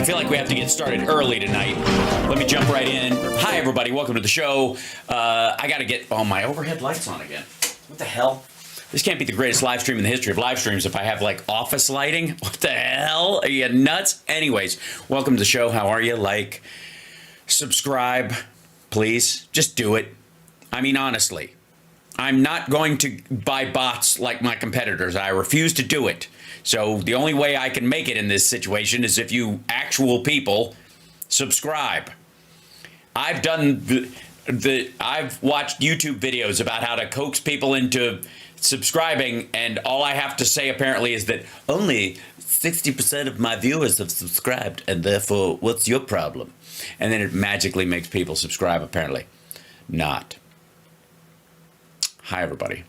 I feel like we have to get started early tonight. Let me jump right in. Hi, everybody. Welcome to the show. I got to get all my overhead lights on again. What the hell? This can't be the greatest live stream in the history of live streams if I have, like, office lighting. What the hell? Are you nuts? Anyways, welcome to the show. How are you? Like, subscribe, please. Just do it. I mean, honestly. I'm not going to buy bots like my competitors. I refuse to do it. So the only way I can make it in this situation is if you actual people subscribe. I've done I've watched YouTube videos about how to coax people into subscribing, and all I have to say apparently is that only 60% of my viewers have subscribed, and therefore, what's your problem? And then it magically makes people subscribe, apparently. Not. Hi, everybody.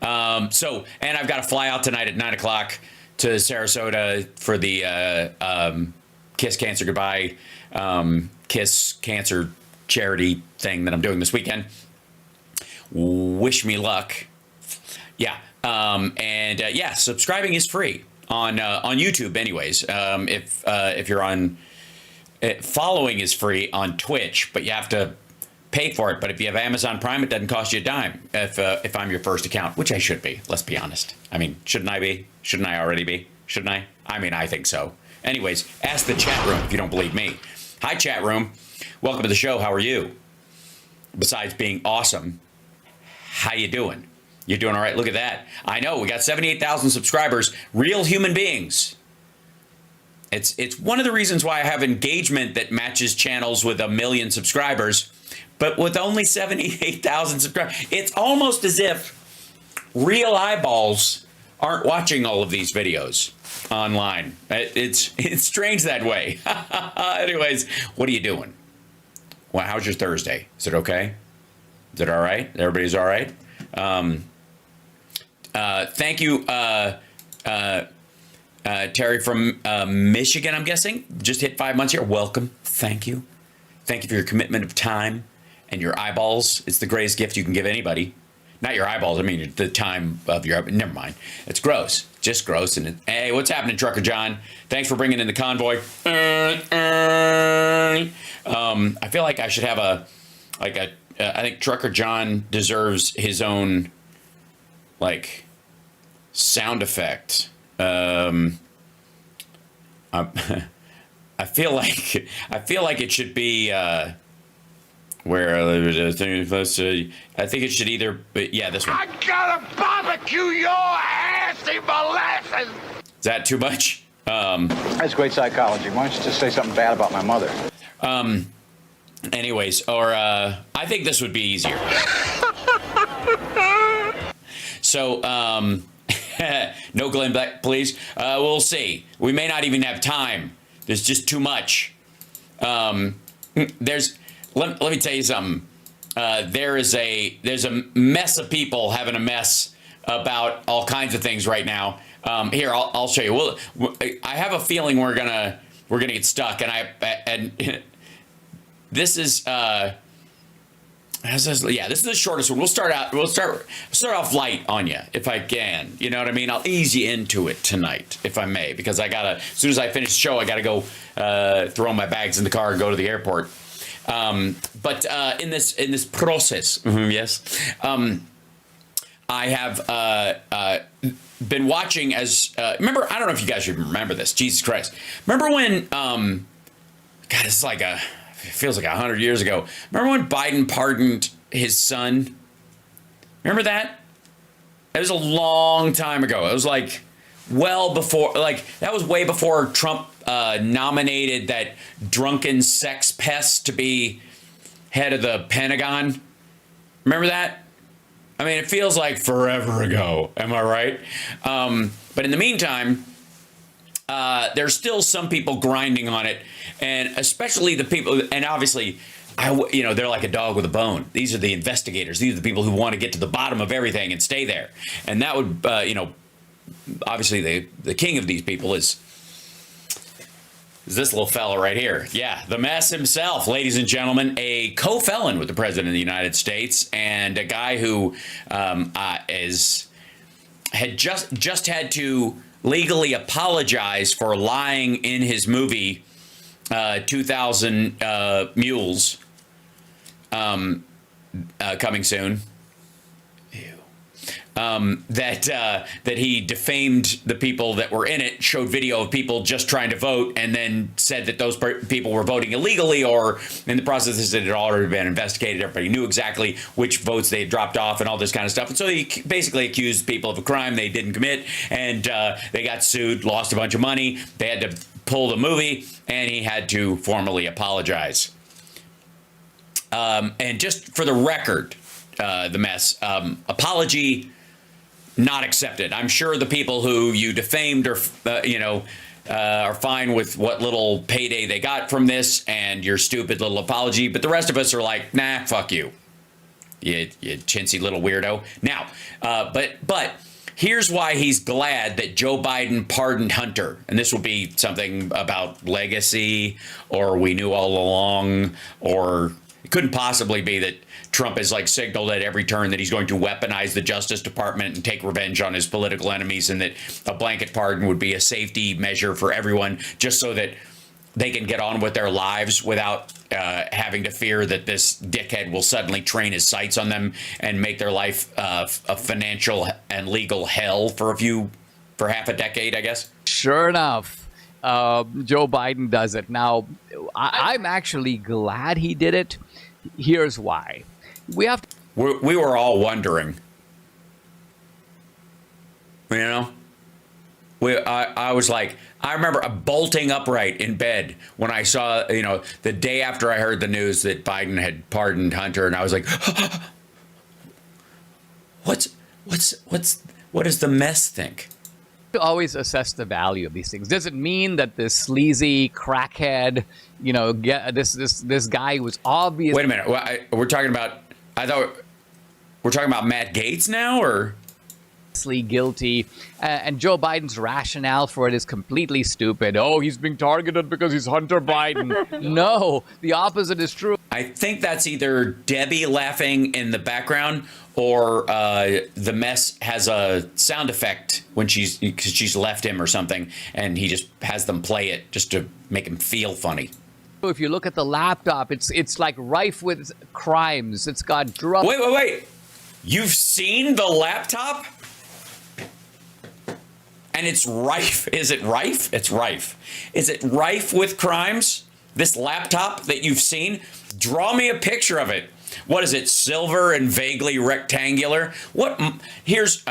And I've got to fly out tonight at 9 o'clock to Sarasota for the Kiss Cancer Goodbye, Kiss Cancer charity thing that I'm doing this weekend. Wish me luck. Yeah. Subscribing is free on YouTube anyways. If you're on, following is free on Twitch, but you have to pay for it. But if you have Amazon Prime, it doesn't cost you a dime if I'm your first account, which I should be. Let's be honest. I mean, shouldn't I be? Shouldn't I already be? Shouldn't I? I mean, I think so. Anyways, ask the chat room if you don't believe me. Hi, chat room. Welcome to the show. How are you? Besides being awesome, how you doing? You're doing all right? Look at that. I know, we got 78,000 subscribers, real human beings. It's one of the reasons why I have engagement that matches channels with 1 million subscribers, but with only 78,000 subscribers. It's almost as if real eyeballs aren't watching all of these videos online. It's strange that way. Anyways, what are you doing? Well, how's your Thursday? Is it okay? Is it all right? Everybody's all right? Thank you, Terry from Michigan, I'm guessing. Just hit 5 months here. Welcome. Thank you. Thank you for your commitment of time and your eyeballs. It's the greatest gift you can give anybody. Not your eyeballs. I mean, the time of your... Never mind. It's gross. Just gross. And hey, what's happening, Trucker John? Thanks for bringing in the convoy. I feel like I should have I think Trucker John deserves his own, like, sound effect. I feel like it should be where I think it should either. But yeah, this one. I gotta barbecue your assy molasses. Is that too much? That's great psychology. Why don't you just say something bad about my mother? Anyways, or I think this would be easier. So, no Glenn Beck, please. We'll see. We may not even have time. There's just too much. Let me tell you something. There's a mess of people having a mess about all kinds of things right now. Here, I'll show you. I have a feeling we're gonna get stuck, and this is this is the shortest one. We'll start off light on you if I can. You know what I mean? I'll ease you into it tonight if I may, because as soon as I finish the show, I gotta go throw my bags in the car and go to the airport. But in this process, yes, I have been watching remember, I don't know if you guys remember this. Jesus Christ. Remember when, God, this is like it feels like 100 years ago. Remember when Biden pardoned his son? Remember that? It was a long time ago. It was like well before, that was way before Trump nominated that drunken sex pest to be head of the Pentagon. Remember that? I mean, it feels like forever ago. Am I right? But in the meantime, there's still some people grinding on it, and especially the people, and obviously, they're like a dog with a bone. These are the investigators. These are the people who want to get to the bottom of everything and stay there. And that would, obviously the king of these people is this little fella right here. Yeah, the mess himself, ladies and gentlemen, a co-felon with the president of the United States, and a guy who had just had to legally apologize for lying in his movie 2,000 mules coming soon. That he defamed the people that were in it, showed video of people just trying to vote, and then said that those people were voting illegally, or in the process it had already been investigated. Everybody knew exactly which votes they had dropped off and all this kind of stuff. And so he basically accused people of a crime they didn't commit, and they got sued, lost a bunch of money. They had to pull the movie, and he had to formally apologize. And just for the record, the mess, apology not accepted. I'm sure the people who you defamed are fine with what little payday they got from this and your stupid little apology. But the rest of us are like, nah, fuck you, you chintzy little weirdo. Now, but here's why he's glad that Joe Biden pardoned Hunter. And this will be something about legacy, or we knew all along, or it couldn't possibly be that Trump has like signaled at every turn that he's going to weaponize the Justice Department and take revenge on his political enemies, and that a blanket pardon would be a safety measure for everyone, just so that they can get on with their lives without having to fear that this dickhead will suddenly train his sights on them and make their life a financial and legal hell for half a decade, I guess. Sure enough, Joe Biden does it. Now, I'm actually glad he did it. Here's why. We were all wondering, I was like, I remember bolting upright in bed when I saw, the day after I heard the news that Biden had pardoned Hunter, and I was like, what does the mess think? Always assess the value of these things. Does it mean that this sleazy crackhead, this guy who was obvious? Wait a minute. We're talking about. I thought we're talking about Matt Gaetz now, or guilty, and Joe Biden's rationale for it is completely stupid. Oh, he's being targeted because he's Hunter Biden. No, the opposite is true. I think that's either Debbie laughing in the background, or the mess has a sound effect because she's left him or something, and he just has them play it just to make him feel funny. If you look at the laptop, it's like rife with crimes. It's got drugs. Wait. You've seen the laptop? And it's rife. Is it rife? It's rife. Is it rife with crimes? This laptop that you've seen? Draw me a picture of it. What is it? Silver and vaguely rectangular? Here's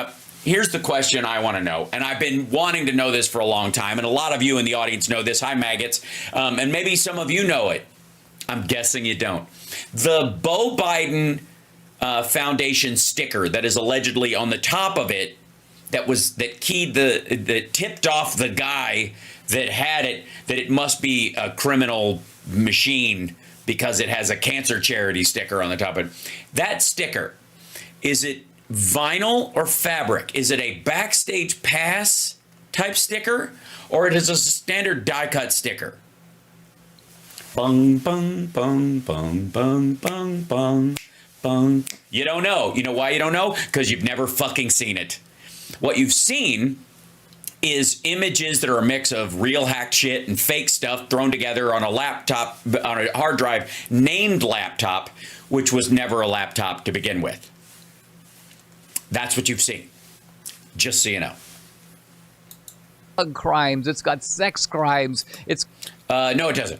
the question I want to know, and I've been wanting to know this for a long time, and a lot of you in the audience know this. Hi, maggots. And maybe some of you know it. I'm guessing you don't. The Beau Biden Foundation sticker that is allegedly on the top of it, that tipped off the guy that had it, that it must be a criminal machine because it has a cancer charity sticker on the top of it. That sticker, is it vinyl or fabric? Is it a backstage pass type sticker, or it is a standard die cut sticker? Bung, bung, bung, bung, bung, bung, bung, bung. You don't know. You know why you don't know? Because you've never fucking seen it. What you've seen is images that are a mix of real hacked shit and fake stuff thrown together on a laptop, on a hard drive, named laptop, which was never a laptop to begin with. That's what you've seen. Just so you know. Crimes. It's got sex crimes. No, it doesn't.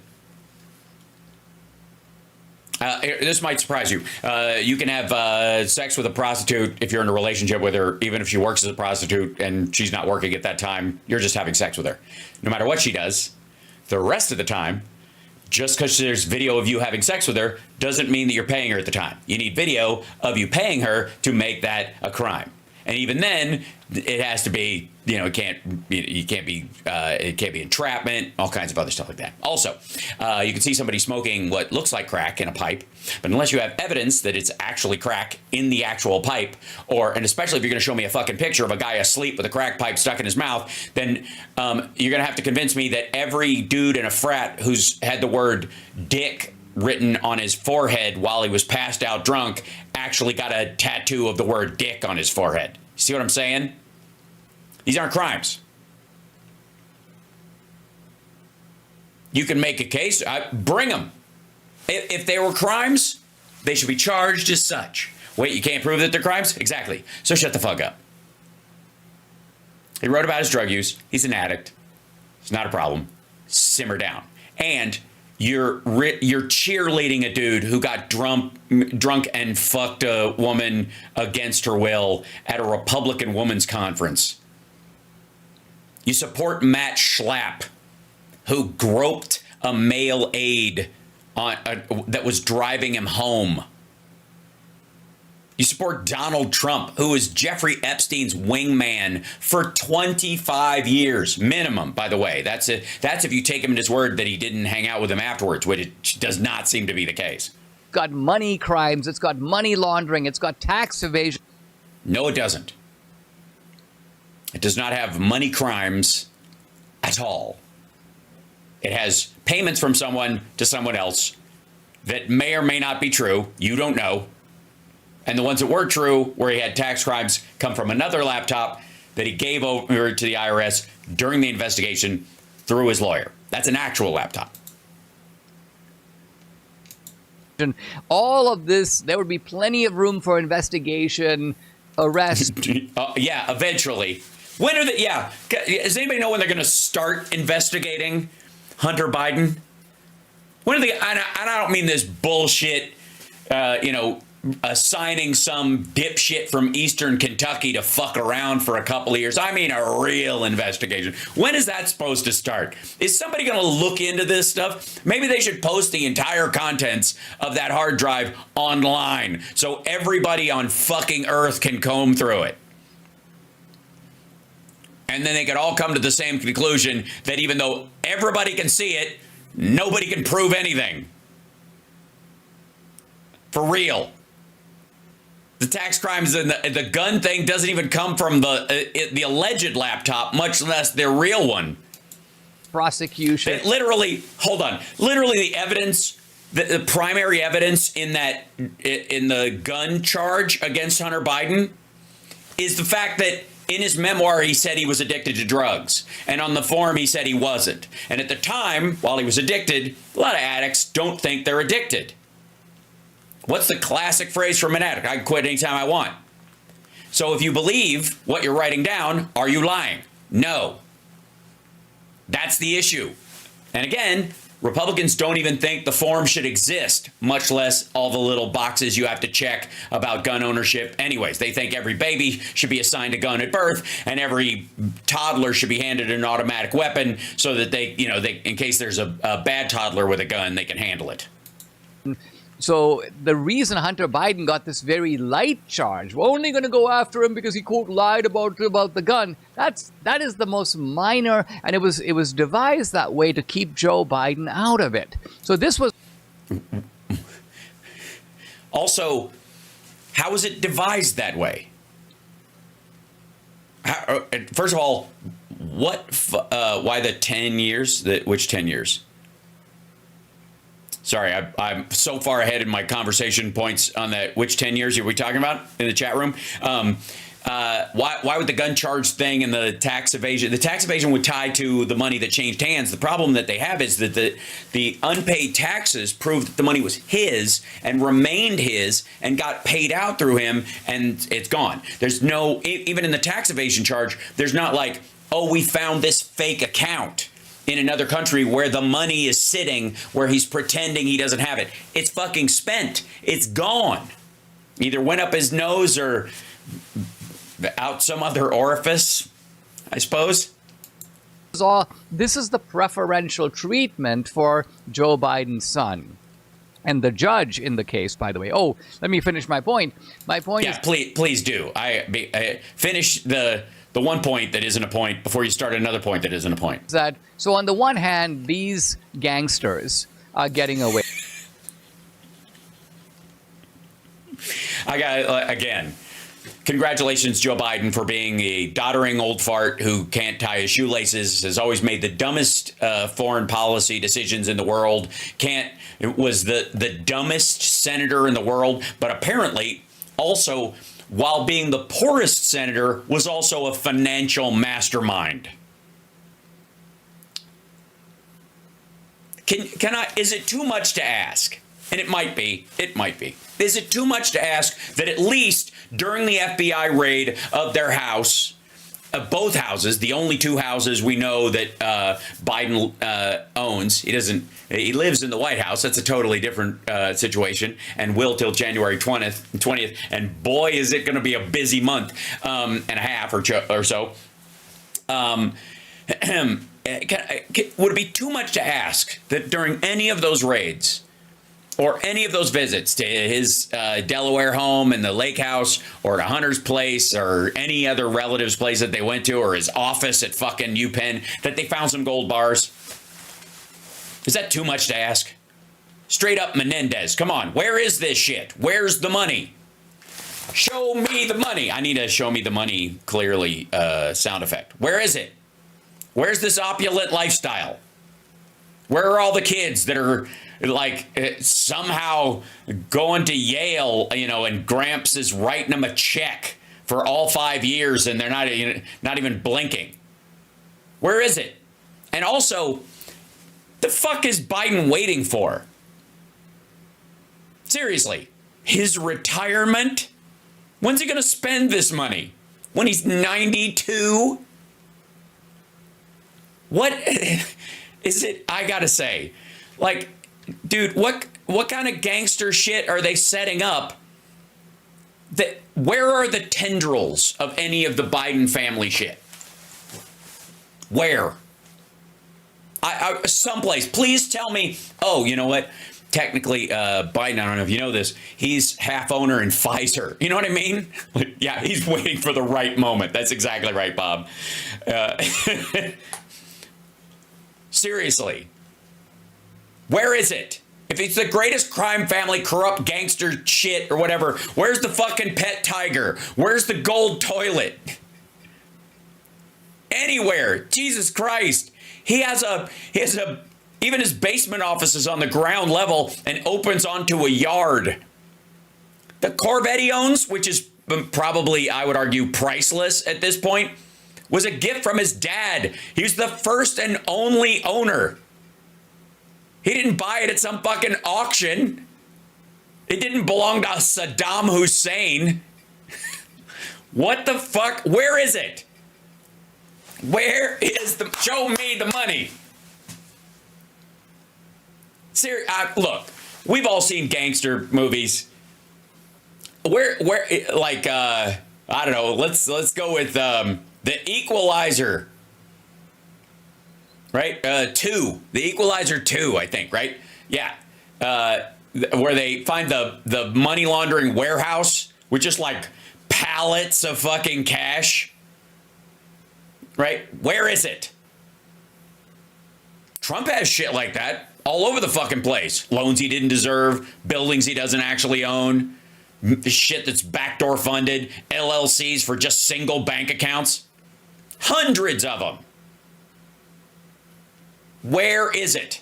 This might surprise you. You can have sex with a prostitute if you're in a relationship with her, even if she works as a prostitute and she's not working at that time. You're just having sex with her. No matter what she does, the rest of the time, just because there's video of you having sex with her doesn't mean that you're paying her at the time. You need video of you paying her to make that a crime. And even then, it has to be, it can't be entrapment, all kinds of other stuff like that. Also, you can see somebody smoking what looks like crack in a pipe, but unless you have evidence that it's actually crack in the actual pipe, and especially if you're going to show me a fucking picture of a guy asleep with a crack pipe stuck in his mouth, then you're going to have to convince me that every dude in a frat who's had the word dick written on his forehead while he was passed out drunk actually got a tattoo of the word dick on his forehead. See what I'm saying? These aren't crimes. You can make a case. Bring them. If they were crimes, they should be charged as such. Wait, you can't prove that they're crimes? Exactly. So shut the fuck up. He wrote about his drug use. He's an addict. It's not a problem. Simmer down. And you're cheerleading a dude who got drunk and fucked a woman against her will at a Republican women's conference. You support Matt Schlapp, who groped a male aide that was driving him home. You support Donald Trump, who was Jeffrey Epstein's wingman for 25 years minimum, by the way. That's if you take him at his word that he didn't hang out with him afterwards, which does not seem to be the case. Got money crimes, it's got money laundering, it's got tax evasion. No, it doesn't. It does not have money crimes at all. It has payments from someone to someone else that may or may not be true. You don't know. And the ones that were true, where he had tax crimes, come from another laptop that he gave over to the IRS during the investigation through his lawyer. That's an actual laptop. All of this, there would be plenty of room for investigation, arrest. Yeah, eventually. When are they? Yeah. Does anybody know when they're going to start investigating Hunter Biden? When are they? And I don't mean this bullshit, assigning some dipshit from Eastern Kentucky to fuck around for a couple of years. I mean a real investigation. When is that supposed to start? Is somebody going to look into this stuff? Maybe they should post the entire contents of that hard drive online so everybody on fucking Earth can comb through it. And then they could all come to the same conclusion that even though everybody can see it, nobody can prove anything. For real. The tax crimes and the gun thing doesn't even come from the alleged laptop, much less their real one. Prosecution. It literally, hold on. Literally, the evidence, the primary evidence in the gun charge against Hunter Biden is the fact that in his memoir he said he was addicted to drugs, and on the form he said he wasn't. And at the time, while he was addicted, a lot of addicts don't think they're addicted. What's the classic phrase from an addict? I can quit anytime I want. So if you believe what you're writing down, are you lying? No. That's the issue. And again, Republicans don't even think the form should exist, much less all the little boxes you have to check about gun ownership. Anyways, they think every baby should be assigned a gun at birth and every toddler should be handed an automatic weapon so that they in case there's a bad toddler with a gun, they can handle it. So the reason Hunter Biden got this very light charge, we're only going to go after him because he, quote, lied about the gun. That is the most minor, and it was devised that way to keep Joe Biden out of it. So this was also, how is it devised that way? First of all, why the 10 years? Which 10 years? Sorry, I'm so far ahead in my conversation points on that. Which 10 years are we talking about in the chat room? Why would the gun charge thing and the tax evasion? The tax evasion would tie to the money that changed hands. The problem that they have is that the unpaid taxes proved that the money was his and remained his and got paid out through him, and it's gone. There's no, even in the tax evasion charge, there's not like, oh, we found this fake account in another country where the money is sitting, where he's pretending he doesn't have it. It's fucking spent. It's gone. Either went up his nose or out some other orifice, I suppose. This is the preferential treatment for Joe Biden's son. And the judge in the case, by the way. Oh, let me finish my point. My point is... Please do. I finish the one point that isn't a point before you start another point that isn't a point. So on the one hand, these gangsters are getting away. Again, congratulations, Joe Biden, for being a doddering old fart who can't tie his shoelaces, has always made the dumbest foreign policy decisions in the world, was the dumbest senator in the world, but apparently also, while being the poorest senator, was also a financial mastermind. Can I? Is it too much to ask? And it might be. It might be. Is it too much to ask that at least during the FBI raid of their house, both houses, the only two houses we know that Biden owns, he lives in the White House. That's a totally different situation, and will till January 20th. And boy, is it going to be a busy month and a half or so. Would it be too much to ask that during any of those raids or any of those visits to his Delaware home and the lake house or to Hunter's place or any other relative's place that they went to or his office at fucking UPenn that they found some gold bars? Is that too much to ask? Straight up Menendez, come on, where is this shit? Where's the money? Show me the money. I need a show me the money clearly sound effect. Where is it? Where's this opulent lifestyle? Where are all the kids that are like somehow going to Yale, and Gramps is writing them a check for all 5 years and they're not even blinking? Where is it? And also, the fuck is Biden waiting for? Seriously, his retirement? When's he going to spend this money? When he's 92? What is it? I gotta say, like, dude, what kind of gangster shit are they setting up? Where are the tendrils of any of the Biden family shit? Where? Someplace. Please tell me. Oh, you know what? Technically, Biden, I don't know if you know this, he's half owner in Pfizer. You know what I mean? Yeah, he's waiting for the right moment. That's exactly right, Bob. Seriously. Where is it? If it's the greatest crime family, corrupt gangster shit or whatever, where's the fucking pet tiger? Where's the gold toilet? Anywhere. Jesus Christ. He has even his basement office is on the ground level and opens onto a yard. The Corvette he owns, which is probably, I would argue, priceless at this point, was a gift from his dad. He was the first and only owner. He didn't buy it at some fucking auction. It didn't belong to Saddam Hussein. What the fuck? Where is it? Where is show me the money. Look, we've all seen gangster movies. Where, like, I don't know. Let's go with The Equalizer, right? 2, The Equalizer 2, I think, right? Yeah, where they find the money laundering warehouse with just like pallets of fucking cash, right? Where is it? Trump has shit like that all over the fucking place. Loans he didn't deserve, buildings he doesn't actually own, shit that's backdoor funded, LLCs for just single bank accounts. Hundreds of them. Where is it?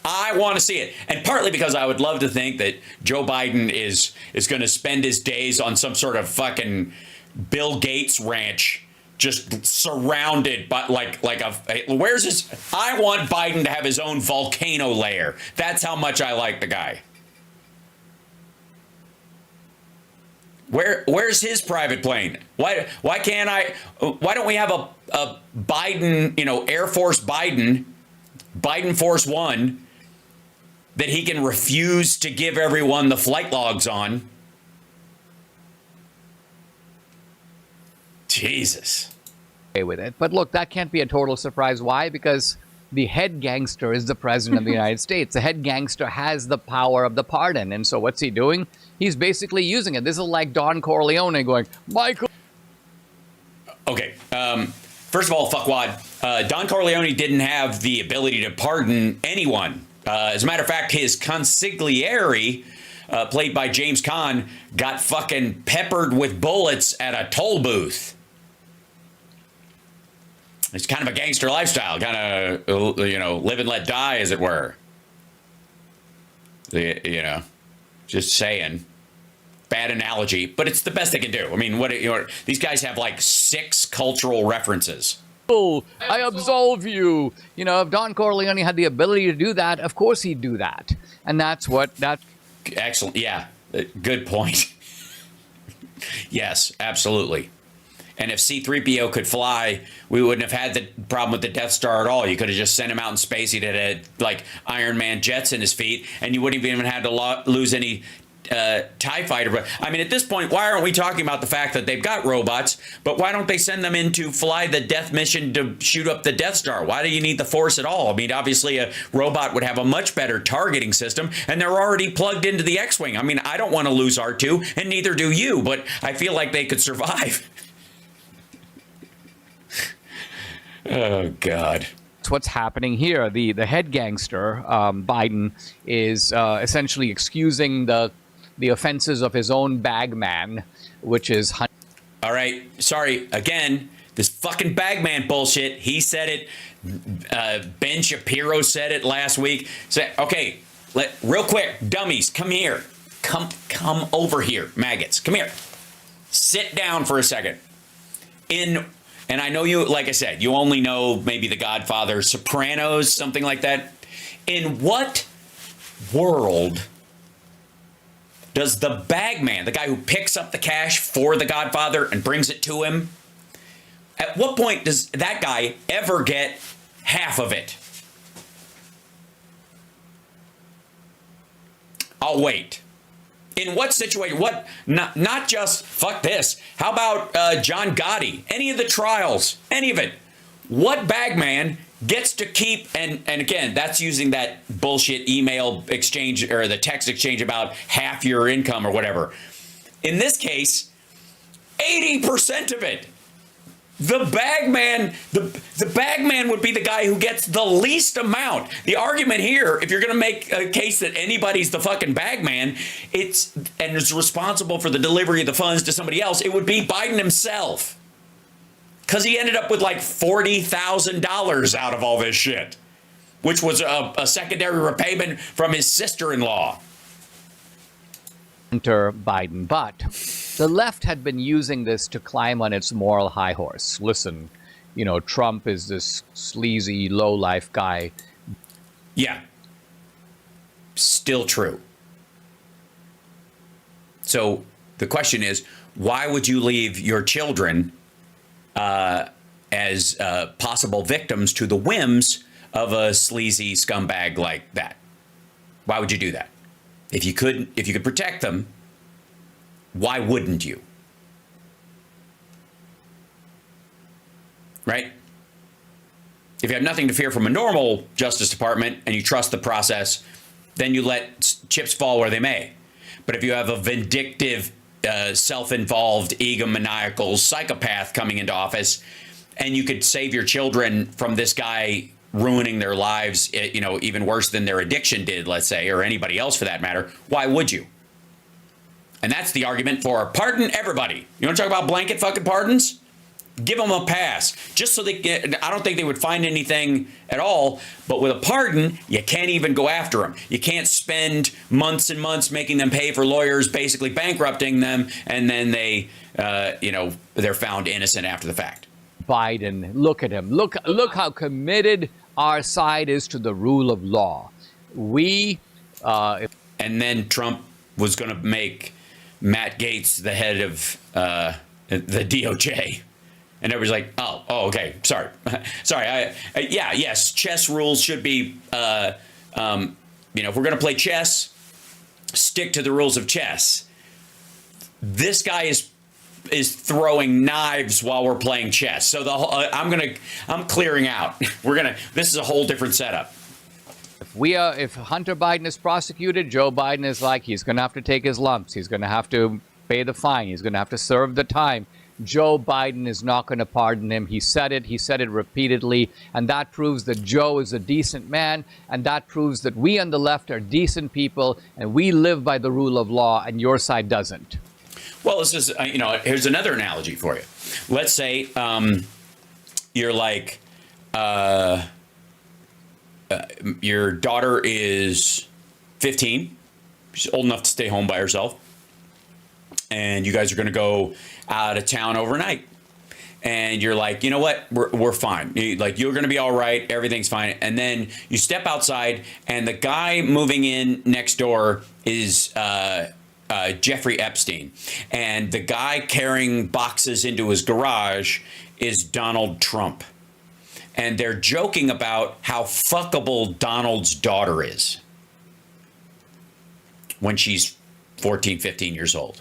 I want to see it. And partly because I would love to think that Joe Biden is going to spend his days on some sort of fucking Bill Gates ranch, just surrounded by where's his? I want Biden to have his own volcano lair. That's how much I like the guy. Where's his private plane? Why don't we have a Biden, Air Force Biden Force One that he can refuse to give everyone the flight logs on? Jesus. With it. But look, that can't be a total surprise. Why? Because the head gangster is the president of the United States. The head gangster has the power of the pardon. And so what's he doing? He's basically using it. This is like Don Corleone going, Michael. Okay. First of all, fuckwad. Don Corleone didn't have the ability to pardon anyone. As a matter of fact, his consigliere, played by James Caan, got fucking peppered with bullets at a toll booth. It's kind of a gangster lifestyle, kind of, live and let die, as it were. Just saying. Bad analogy, but it's the best they can do. I mean, these guys have like 6 cultural references. I absolve you. You know, if Don Corleone had the ability to do that, of course he'd do that. And that's what that. Excellent. Yeah. Good point. Yes, absolutely. And if C-3PO could fly, we wouldn't have had the problem with the Death Star at all. You could have just sent him out in space. He'd have had like Iron Man jets in his feet, and you wouldn't have even had to lose any TIE fighter. I mean, at this point, why aren't we talking about the fact that they've got robots, but why don't they send them in to fly the death mission to shoot up the Death Star? Why do you need the Force at all? I mean, obviously a robot would have a much better targeting system, and they're already plugged into the X-Wing. I mean, I don't want to lose R2, and neither do you, but I feel like they could survive. Oh, God. That's what's happening here. The head gangster, Biden, is essentially excusing the offenses of his own bagman, which is... All right. Sorry. Again, this fucking bagman bullshit. He said it. Ben Shapiro said it last week. Okay, real quick, dummies, come here. Come over here, maggots. Come here. Sit down for a second. And I know you, like I said, you only know maybe The Godfather, Sopranos, something like that. In what world does the bagman, the guy who picks up the cash for The Godfather and brings it to him, at what point does that guy ever get half of it? I'll wait. In what situation? What? Not just fuck this. How about John Gotti? Any of the trials? Any of it? What bagman gets to keep? And again, that's using that bullshit email exchange or the text exchange about half your income or whatever. In this case, 80% of it. The bagman would be the guy who gets the least amount. The argument here, if you're going to make a case that anybody's the fucking bagman, and is responsible for the delivery of the funds to somebody else, it would be Biden himself. Because he ended up with like $40,000 out of all this shit, which was a secondary repayment from his sister-in-law. Hunter Biden, but the left had been using this to climb on its moral high horse. Listen, you know, Trump is this sleazy, low-life guy. Yeah. Still true. So the question is, why would you leave your children as possible victims to the whims of a sleazy scumbag like that? Why would you do that? If you could protect them, why wouldn't you? Right? If you have nothing to fear from a normal Justice Department and you trust the process, then you let chips fall where they may. But if you have a vindictive, self-involved, egomaniacal psychopath coming into office, and you could save your children from this guy ruining their lives, you know, even worse than their addiction did, let's say, or anybody else for that matter, why would you? And that's the argument for pardon everybody. You want to talk about blanket fucking pardons? Give them a pass. Just so they get, I don't think they would find anything at all, but with a pardon, you can't even go after them. You can't spend months and months making them pay for lawyers, basically bankrupting them, and then they, you know, they're found innocent after the fact. Biden, look at him. Look how committed our side is to the rule of law. And then Trump was going to make Matt Gaetz the head of the DOJ. And everybody's like, oh, okay, sorry. Yes, chess rules should be, you know, if we're going to play chess, stick to the rules of chess. This guy is throwing knives while we're playing chess. So I'm clearing out. This is a whole different setup. If Hunter Biden is prosecuted, Joe Biden is like, he's going to have to take his lumps. He's going to have to pay the fine. He's going to have to serve the time. Joe Biden is not going to pardon him. He said it repeatedly, and that proves that Joe is a decent man, and that proves that we on the left are decent people, and we live by the rule of law, and your side doesn't. Well, this is, you know, here's another analogy for you. Let's say you're like, your daughter is 15. She's old enough to stay home by herself. And you guys are going to go out of town overnight. and you're like, you know what, we're fine. You're going to be all right. Everything's fine. And then you step outside, and the guy moving in next door is Jeffrey Epstein, and the guy carrying boxes into his garage is Donald Trump. And they're joking about how fuckable Donald's daughter is when she's 14, 15 years old.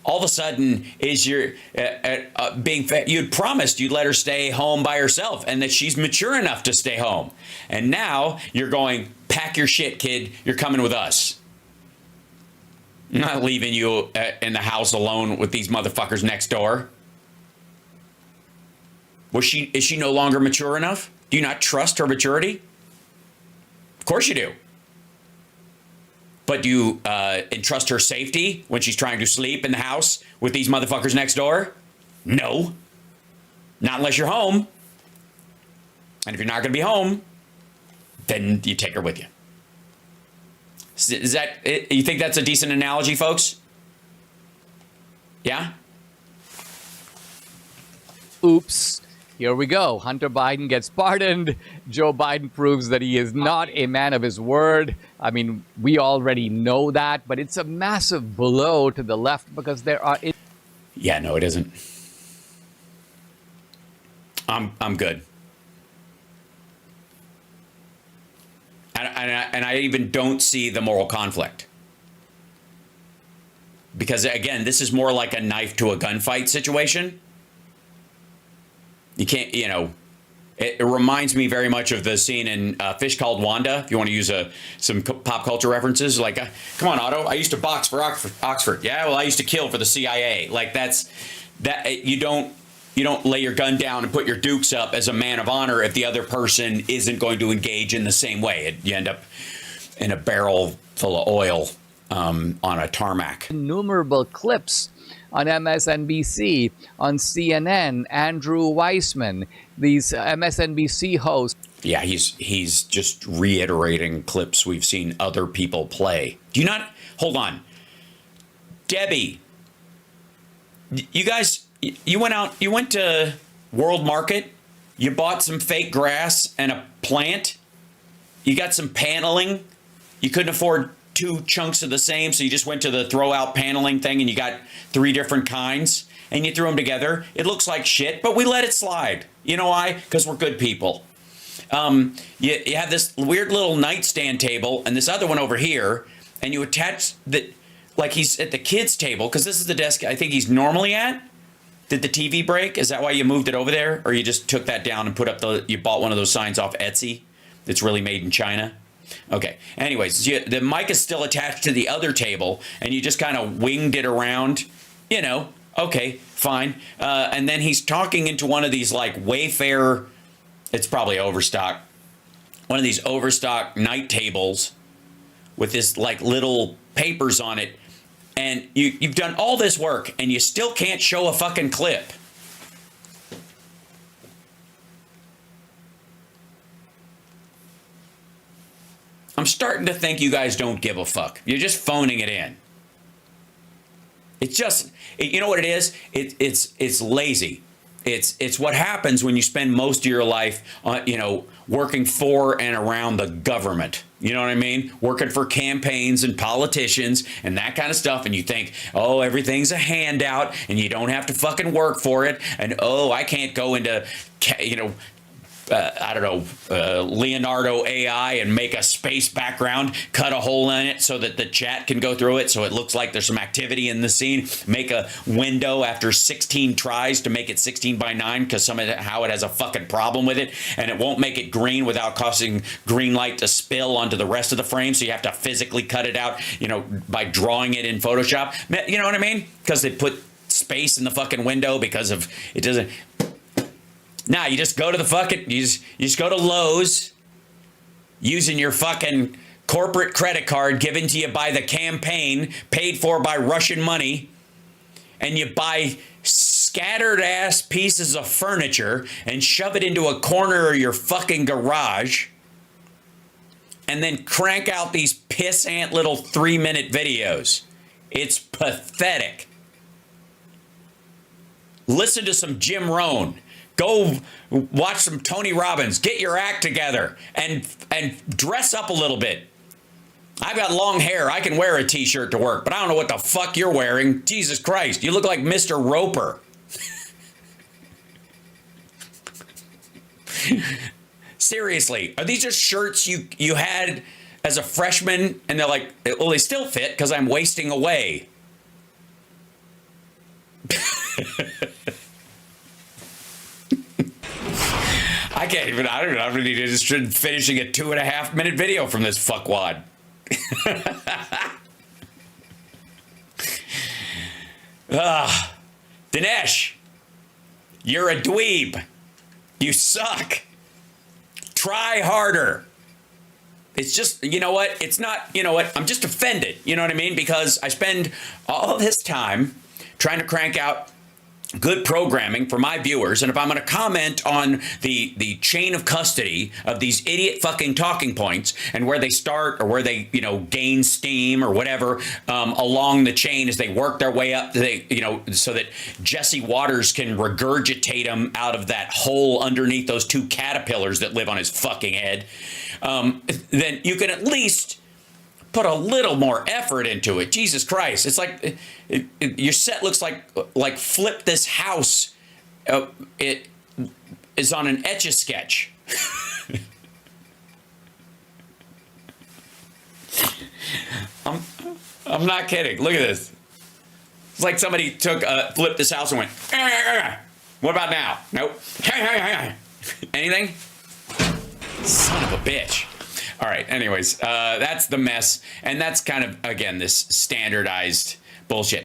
All of a sudden, is you'd promised you'd let her stay home by herself and that she's mature enough to stay home. And now you're going, pack your shit, kid. You're coming with us. I'm not leaving you in the house alone with these motherfuckers next door. Is she no longer mature enough? Do you not trust her maturity? Of course you do. But do you entrust her safety when she's trying to sleep in the house with these motherfuckers next door? No. Not unless you're home. And if you're not going to be home, then you take her with you. Is that, you think that's a decent analogy, folks? Yeah? Oops. Here we go. Hunter Biden gets pardoned. Joe Biden proves that he is not a man of his word. I mean, we already know that, but it's a massive blow to the left because there are... Yeah, no, it isn't. I'm good. And I even don't see the moral conflict. Because, again, this is more like a knife to a gunfight situation. You can't, it reminds me very much of the scene in Fish Called Wanda, if you want to use some pop culture references. Like, come on, Otto, I used to box for Oxford. Yeah, well, I used to kill for the CIA. Like, you don't lay your gun down and put your dukes up as a man of honor if the other person isn't going to engage in the same way. You end up in a barrel full of oil on a tarmac. Innumerable clips on MSNBC, on CNN, Andrew Weissman, these MSNBC hosts. Yeah, he's just reiterating clips we've seen other people play. Do you not? Hold on. Debbie, you guys, you went to World Market, you bought some fake grass and a plant, you got some paneling, you couldn't afford 2 chunks of the same, so you just went to the throw out paneling thing and you got 3 different kinds and you threw them together. It looks like shit, but we let it slide. You know why? Because we're good people. You have this weird little nightstand table and this other one over here, and you attach like he's at the kids' table, because this is the desk I think he's normally at. Did the TV break? Is that why you moved it over there? Or you just took that down and put up you bought one of those signs off Etsy that's really made in China? Okay. Anyways, the mic is still attached to the other table, and you just kind of winged it around. Okay, fine. And then he's talking into one of these like Wayfair, it's probably Overstock, one of these Overstock night tables with this like little papers on it. And you've done all this work, and you still can't show a fucking clip. I'm starting to think you guys don't give a fuck. You're just phoning it in. It's just, you know what it is? It's lazy. It's what happens when you spend most of your life, working for and around the government. You know what I mean? Working for campaigns and politicians and that kind of stuff. And you think, oh, everything's a handout and you don't have to fucking work for it. And, oh, I can't go into, Leonardo AI and make a space background, cut a hole in it so that the chat can go through it so it looks like there's some activity in the scene, make a window after 16 tries to make it 16 by 9 because somehow it has a fucking problem with it, and it won't make it green without causing green light to spill onto the rest of the frame, so you have to physically cut it out, by drawing it in Photoshop. You know what I mean? Because they put space in the fucking window because of it doesn't. Now you just go to you just go to Lowe's using your fucking corporate credit card given to you by the campaign, paid for by Russian money, and you buy scattered ass pieces of furniture and shove it into a corner of your fucking garage, and then crank out these pissant little 3-minute videos. It's pathetic. listen to some Jim Rohn. Go watch some Tony Robbins. Get your act together and dress up a little bit. I've got long hair. I can wear a t-shirt to work, but I don't know what the fuck you're wearing. Jesus Christ. You look like Mr. Roper. Seriously, are these just shirts you had as a freshman? And they're like, well, they still fit because I'm wasting away. I can't even, I don't know. I'm really just finishing a 2.5 minute video from this fuckwad. Dinesh, you're a dweeb. You suck. Try harder. It's just, you know what? It's not, you know what? I'm just offended. You know what I mean? Because I spend all this time trying to crank out good programming for my viewers. And if I'm going to comment on the chain of custody of these idiot fucking talking points and where they start or where they, you know, gain steam or whatever along the chain as they work their way up, you know, so that Jesse Waters can regurgitate them out of that hole underneath those two caterpillars that live on his fucking head, then you can at least put a little more effort into it. Jesus Christ. It's like your set looks like Flip This House. It is on an Etch-a-Sketch. I'm not kidding. Look at this. It's like somebody took Flip This House and went, what about now? Nope. Anything? Son of a bitch. All right. Anyways, that's the mess. And that's kind of, again, this standardized bullshit.